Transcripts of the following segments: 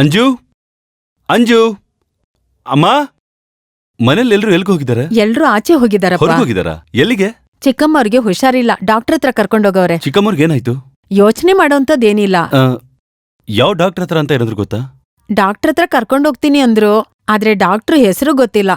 ಅಂಜು, ಅಂಜು, ಅಮ್ಮ, ಮನೇಲಿ ಎಲ್ರು ಎಲ್ಗೆ ಹೋಗಿದ್ದಾರೆ? ಎಲ್ರು ಆಚೆ ಹೋಗಿದಾರಾ? ಎಲ್ಲಿಗೆ? ಚಿಕ್ಕಮ್ಮವ್ರಿಗೆ ಹುಷಾರಿಲ್ಲ, ಡಾಕ್ಟರ್ ಹತ್ರ ಕರ್ಕೊಂಡೋಗವ್ರೆ. ಚಿಕ್ಕಮ್ಮವ್ರಿಗೆ ಏನಾಯ್ತು? ಯೋಚನೆ ಮಾಡೋಂಥದ್ದೇನಿಲ್ಲ. ಯಾವ ಡಾಕ್ಟರ್ ಹತ್ರ ಅಂತ ಏನಾದ್ರು ಗೊತ್ತಾ? ಡಾಕ್ಟರ್ ಹತ್ರ ಕರ್ಕೊಂಡೋಗ್ತೀನಿ ಅಂದ್ರು, ಆದ್ರೆ ಡಾಕ್ಟ್ರು ಹೆಸರು ಗೊತ್ತಿಲ್ಲ.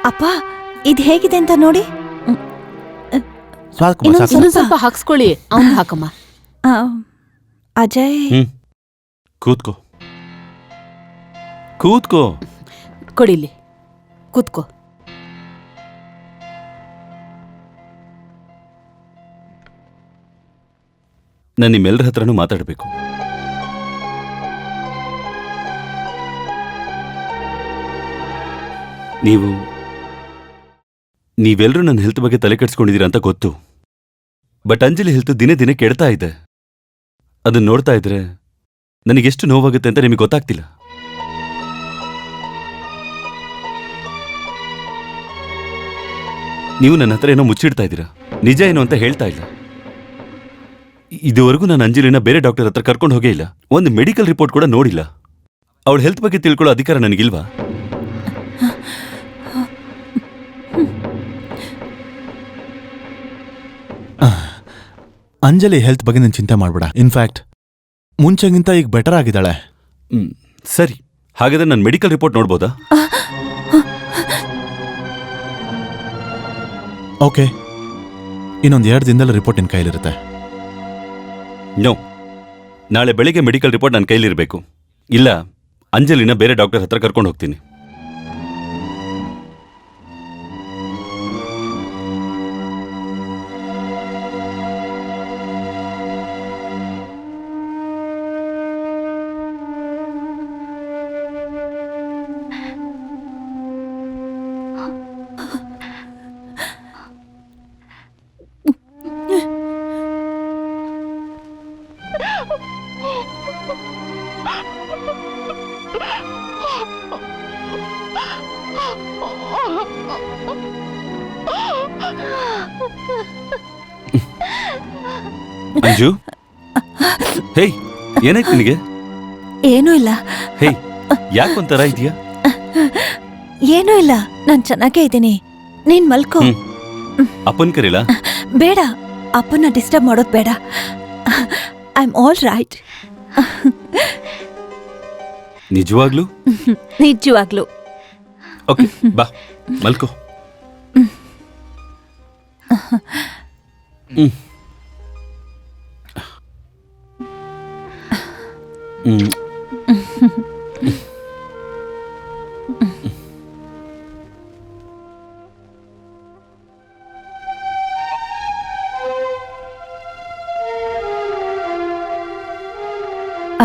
ಅಪ್ಪ, ಇದು ಹೇಗಿದೆ ಅಂತ ನೋಡಿ. ಸ್ವಲ್ಪ ಹಾಕ್ಸ್ಕೊಳ್ಳಿ. ಅವ್ನು ಹಾಕಮ್ಮ. ಅಜಯ್, ಕೂತ್ಕೋ, ಕೂತ್ಕೋ. ಕೊಡಿಲಿ, ಕೂತ್ಕೋ. ನಾನು ನಿಮ್ಮೆಲ್ಲರ ಹತ್ರನೂ ಮಾತಾಡಬೇಕು. ನೀವೆಲ್ಲರೂ ನನ್ನ ಹೆಲ್ತ್ ಬಗ್ಗೆ ತಲೆ ಕೆಡಿಸ್ಕೊಂಡಿದ್ದೀರಾ ಅಂತ ಗೊತ್ತು. ಬಟ್ ಅಂಜಲಿ ಹೆಲ್ತ್ ದಿನೇ ದಿನೇ ಕೆಡ್ತಾ ಇದೆ. ಅದನ್ನ ನೋಡ್ತಾ ಇದ್ರೆ ನನಗೆಷ್ಟು ನೋವಾಗುತ್ತೆ ಅಂತ ನಿಮಗೆ ಗೊತ್ತಾಗ್ತಿಲ್ಲ. ನೀವು ನನ್ನ ಹತ್ರ ಏನೋ ಮುಚ್ಚಿಡ್ತಾ ಇದ್ದೀರಾ, ನಿಜ ಏನು ಅಂತ ಹೇಳ್ತಾ ಇಲ್ಲ. ಇದುವರೆಗೂ ನಾನು ಅಂಜಲಿನ ಬೇರೆ ಡಾಕ್ಟರ್ ಹತ್ರ ಕರ್ಕೊಂಡು ಹೋಗೇ ಇಲ್ಲ. ಒಂದು ಮೆಡಿಕಲ್ ರಿಪೋರ್ಟ್ ಕೂಡ ನೋಡಿಲ್ಲ. ಅವಳ ಹೆಲ್ತ್ ಬಗ್ಗೆ ತಿಳ್ಕೊಳ್ಳೋ ಅಧಿಕಾರ ನನಗಿಲ್ವಾ? ಅಂಜಲಿ ಹೆಲ್ತ್ ಬಗ್ಗೆ ನೀನು ಚಿಂತೆ ಮಾಡ್ಬೇಡ. ಇನ್ಫ್ಯಾಕ್ಟ್ ಮುಂಚೆಗಿಂತ ಈಗ ಬೆಟರ್ ಆಗಿದ್ದಾಳೆ. ಸರಿ, ಹಾಗಾದ್ರೆ ನಾನು ಮೆಡಿಕಲ್ ರಿಪೋರ್ಟ್ ನೋಡ್ಬೋದಾ? ಓಕೆ, ಇನ್ನೊಂದು 2 ದಿನದಲ್ಲಿ ರಿಪೋರ್ಟ್ ನಿನ್ನ ಕೈಲಿರುತ್ತೆ. ನೋ, ನಾಳೆ ಬೆಳಿಗ್ಗೆ ಮೆಡಿಕಲ್ ರಿಪೋರ್ಟ್ ನನ್ನ ಕೈಲಿರಬೇಕು. ಇಲ್ಲ ಅಂಜಲಿನ ಬೇರೆ ಡಾಕ್ಟರ್ ಹತ್ರ ಕರ್ಕೊಂಡು ಹೋಗ್ತೀನಿ. ಅಂಜು, ಹೇಯ್, ಏನಾಯ್ತು ನಿನಗೆ? ಏನೂ ಇಲ್ಲ. ಹೇಯ್, ಯಾಕೊಂತರ ಇದೆಯಾ? ಏನೂ ಇಲ್ಲ, ನಾನ್ ಚೆನ್ನಾಗೇ ಇದ್ದೀನಿ. ನೀನ್ ಮಲ್ಕೋ. ಅಪ್ಪನ್ ಕರೀಲ? ಬೇಡ, ಅಪ್ಪನ ಡಿಸ್ಟರ್ಬ್ ಮಾಡೋದು ಬೇಡ. I am all right. ನಿಜವಾಗ್ಲೂ? ನಿಜವಾಗ್ಲೂ. ಓಕೆ, ಬಾ ಮಲ್ಕೋ.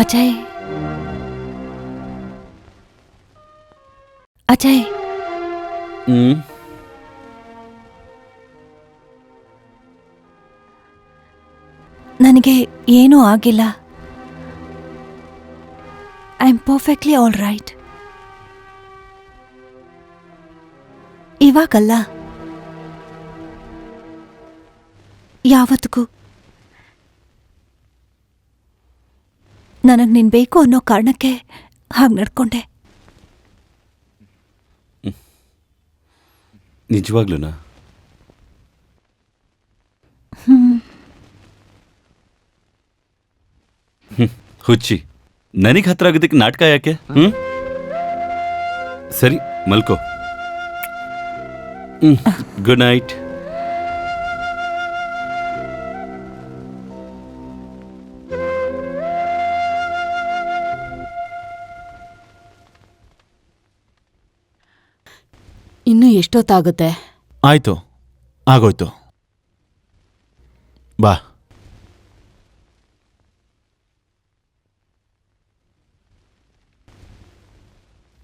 ಅಜಯ್, ಅಜಯ್, ನನಗೆ ಏನೂ ಆಗಿಲ್ಲ. I am perfectly all right. ಇವಾಗಲ್ಲ, ಯಾವತ್ತಿಗೂ. ನನಗೆ ನೀನ್ ಬೇಕು ಅನ್ನೋ ಕಾರಣಕ್ಕೆ ಹಾಗೆ ನಡ್ಕೊಂಡೆ. ನಿಜವಾಗ್ಲೂನಾ? ಹುಚ್ಚಿ, ನನಗೆ ಹತ್ರ ಆಗೋದಕ್ಕೆ ನಾಟಕ ಯಾಕೆ? ಸರಿ, ಮಲ್ಕೋ. Good night. ಇನ್ನು ಎಷ್ಟೊತ್ತಾಗುತ್ತೆ? ಆಯ್ತು, ಆಗೋಯ್ತು. ಬಾ.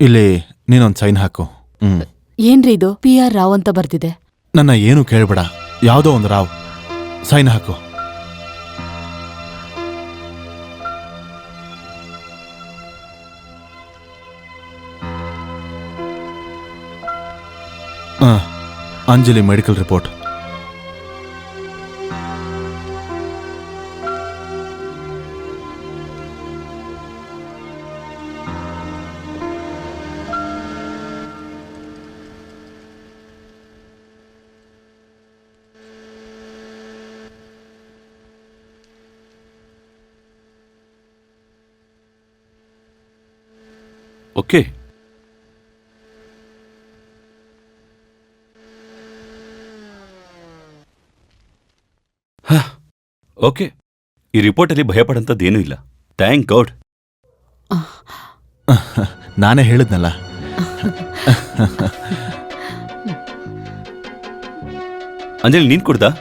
ಇಲ್ಲಿ ನೀನೊಂದ್ ಸೈನ್ ಹಾಕು. ಏನ್ರಿ ಇದು PR ರಾವ್ ಅಂತ ಬರ್ತಿದೆ? ನನ್ನ ಏನು ಕೇಳ್ಬೇಡ, ಯಾವುದೋ ಒಂದು ರಾವ್. ಸೈನ್ ಹಾಕು. Anjali medical report. Okay. Okay, ಈ ರಿಪೋರ್ಟಲ್ಲಿ ಭಯಪಡಂಥದ್ದೇನೂ ಇಲ್ಲ. Thank god. ನಾನೇ ಹೇಳಿದ್ನಲ್ಲ. ಅಂಜಲಿ, ನೀನ್ ಕುಡ್ದಾ?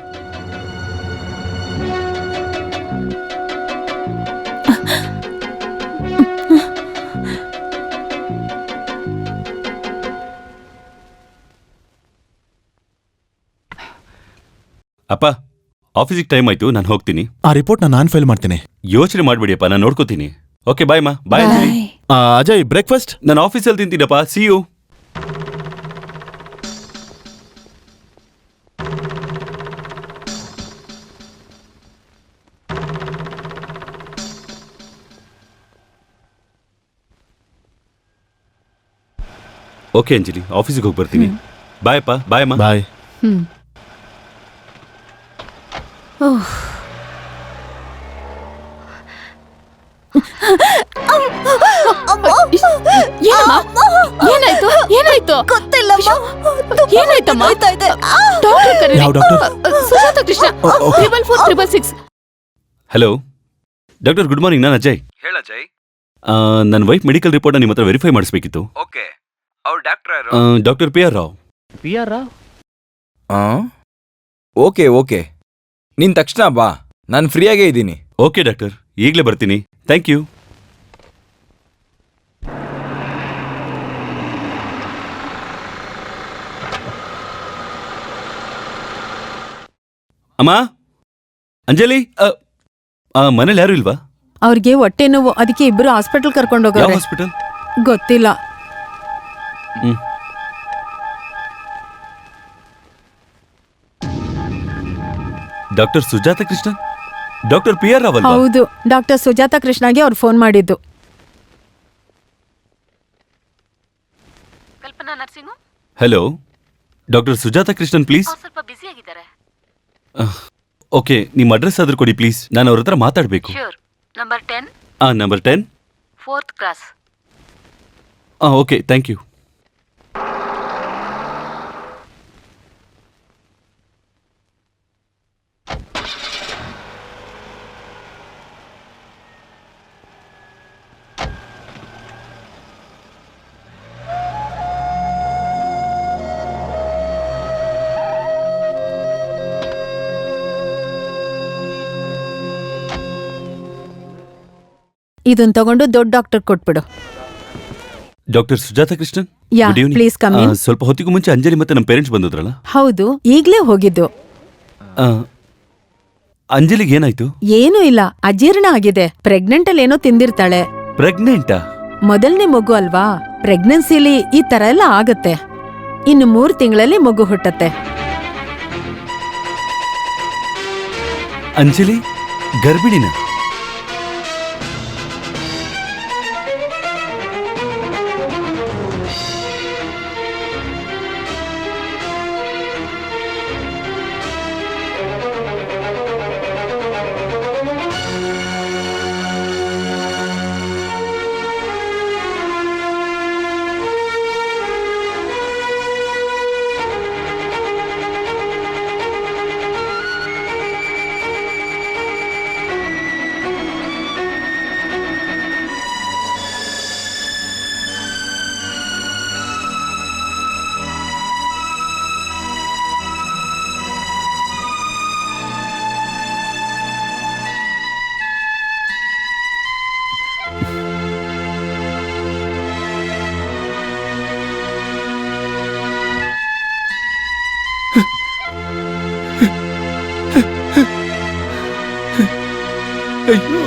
ಅಪ್ಪ, ಆಫೀಸಿಗೆ ಟೈಮ್ ಆಯ್ತು, ನಾನು ಹೋಗ್ತೀನಿ. ಆ ರಿಪೋರ್ಟ್ನ ನಾನು ಫೈಲ್ ಮಾಡ್ತೀನಿ. ಯೋಚನೆ ಮಾಡ್ಬೇಡಿಯಪ್ಪ, ನಾನು ನೋಡ್ಕೋತೀನಿ. ಓಕೆ, ಬಾಯ್ ಮಾ. ಬಾಯ್. ಅಜಯ್, ಬ್ರೇಕ್ಫಾಸ್ಟ್? ನಾನು ಆಫೀಸಲ್ಲಿ ತಿಂತೀನಪ್ಪ. See you. ಓಕೆ ಅಂಜಲಿ, ಆಫೀಸಿಗೆ ಹೋಗಿ ಬರ್ತೀನಿ. ಬಾಯ್ ಅಪ್ಪ. ಬಾಯ್ ಮಾ. ಬಾಯ್. ಏನಾಯ್ತು? ಏನಾಯ್ತು? ಗೊತ್ತಿಲ್ಲ. ಏನಾಯ್ತಮ್ಮ? ಡಾಕ್ಟರ್ ಕರೀರಿ. ಯಾವ doctor? Sujatha Krishna, 44466. Hello doctor, good morning. ನಾನು ಅಜಯ್. ಹೇಳ ಅಜಯ್. ನನ್ನ ವೈಫ್ ಮೆಡಿಕಲ್ ರಿಪೋರ್ಟ್ ನಿಮ್ಮ ಹತ್ರ ವೆರಿಫೈ ಮಾಡಿಸ್ಬೇಕಿತ್ತು. ಓಕೆ, ಅವ್ರ ಡಾಕ್ಟರ್ ಯಾರು? Doctor PR Rao. PR Rao? Okay okay, ನೀನ್ ತಕ್ಷಣ ಬಾ, ನಾನು ಫ್ರೀಯಾಗೇ ಇದ್ದೀನಿ. ಓಕೆ ಡಾಕ್ಟರ್, ಈಗಲೇ ಬರ್ತೀನಿ. Thank you. ಅಮ್ಮ, ಅಂಜಲಿ, ಮನೇಲಿ ಯಾರು ಇಲ್ವಾ? ಅವ್ರಿಗೆ ಹೊಟ್ಟೆ ನೋವು, ಅದಕ್ಕೆ ಇಬ್ರು ಹಾಸ್ಪಿಟಲ್ ಯಾವ ಕರ್ಕೊಂಡೋಗವ್ರೆ. ಹಾಸ್ಪಿಟಲ್? ಗೊತ್ತಿಲ್ಲ. Doctor Sujata Krishnan? Doctor PR Rao ಅಲ್ವಾ? ಹೌದು, ಡಾಕ್ಟರ್ ಸುಜಾತ ಕೃಷ್ಣಗೆ ಅವ್ರು ಫೋನ್ ಮಾಡಿದ್ದು. Kalpana nursing? Hello doctor Sujata Krishnan, please. ಸ್ವಲ್ಪ ಬ್ಯುಸಿ ಆಗಿದ್ದಾರೆ. ಓಕೆ, ನಿಮ್ಮ ಅಡ್ರೆಸ್ ಆದ್ರೂ ಕೊಡಿ ಪ್ಲೀಸ್, ನಾನು ಅವ್ರ ಹತ್ರ ಮಾತಾಡಬೇಕು. Sure. Number 10, number 10, 4th cross. Okay, thank you. ಇದನ್ ತಗೊಂಡು ದೊಡ್ಡ ಡಾಕ್ಟರ್ ಕೊಟ್ಬಿಡು. Doctor Sujata Krishnan, yeah, good evening. Please come in. ಸ್ವಲ್ಪ ಹೊತ್ತಿಗೂ ಮುಂಚೆ ಅಂಜಲಿ ಮತ್ತೆ ನಮ್ಮ ಪೇರೆಂಟ್ಸ್ ಬಂದಿದ್ರಲ್ಲ? ಹೌದು, ಈಗ್ಲೇ ಹೋಗಿದ್ದು. ಅಂಜಲಿಗೆ ಏನಾಯ್ತು? ಏನೂ ಇಲ್ಲ, ಅಜೀರ್ಣ ಆಗಿದೆ. ಪ್ರೆಗ್ನೆಂಟ್ ಅಲ್ಲಿ ಏನೋ ತಿಂದಿರ್ತಾಳೆ. ಪ್ರೆಗ್ನೆಂಟಾ? ಮೊದಲನೇ ಮಗು ಅಲ್ವಾ, ಪ್ರೆಗ್ನೆನ್ಸಿಲಿ ಈ ತರ ಎಲ್ಲ ಆಗತ್ತೆ. ಇನ್ನು 3 ತಿಂಗಳಲ್ಲಿ ಮಗು ಹುಟ್ಟತ್ತೆ. ಅಂಜಲಿ ಗರ್ಭಿಣಿನ? ಅಯ್ಯೋ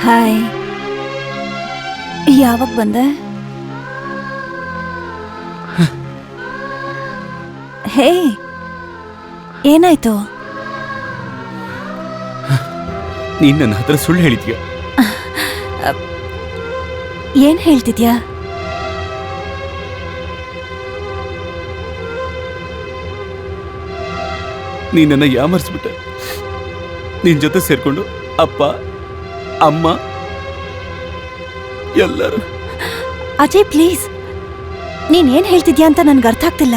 ಹಾಯ್, ಯಾವಾಗ ಬಂದೆ? ಹೇ, ಏನಾಯ್ತು? ನೀನ್ ನನ್ನ ಹತ್ರ ಸುಳ್ಳು ಹೇಳಿದ್ಯಾ? ಏನ್ ಹೇಳ್ತಿದ್ಯಾ? ನೀನ್ ನನ್ನ ಯಾಮರ್ಸ್ಬಿಟ್ಟೆ. ನಿನ್ ಜೊತೆ ಸೇರ್ಕೊಂಡು ಅಪ್ಪ ಅಮ್ಮ ಎಲ್ಲರೂ. ಅಜಯ್ ಪ್ಲೀಸ್, ನೀನ್ ಏನ್ ಹೇಳ್ತಿದ್ಯಾ ಅಂತ ನನ್ಗೆ ಅರ್ಥ ಆಗ್ತಿಲ್ಲ.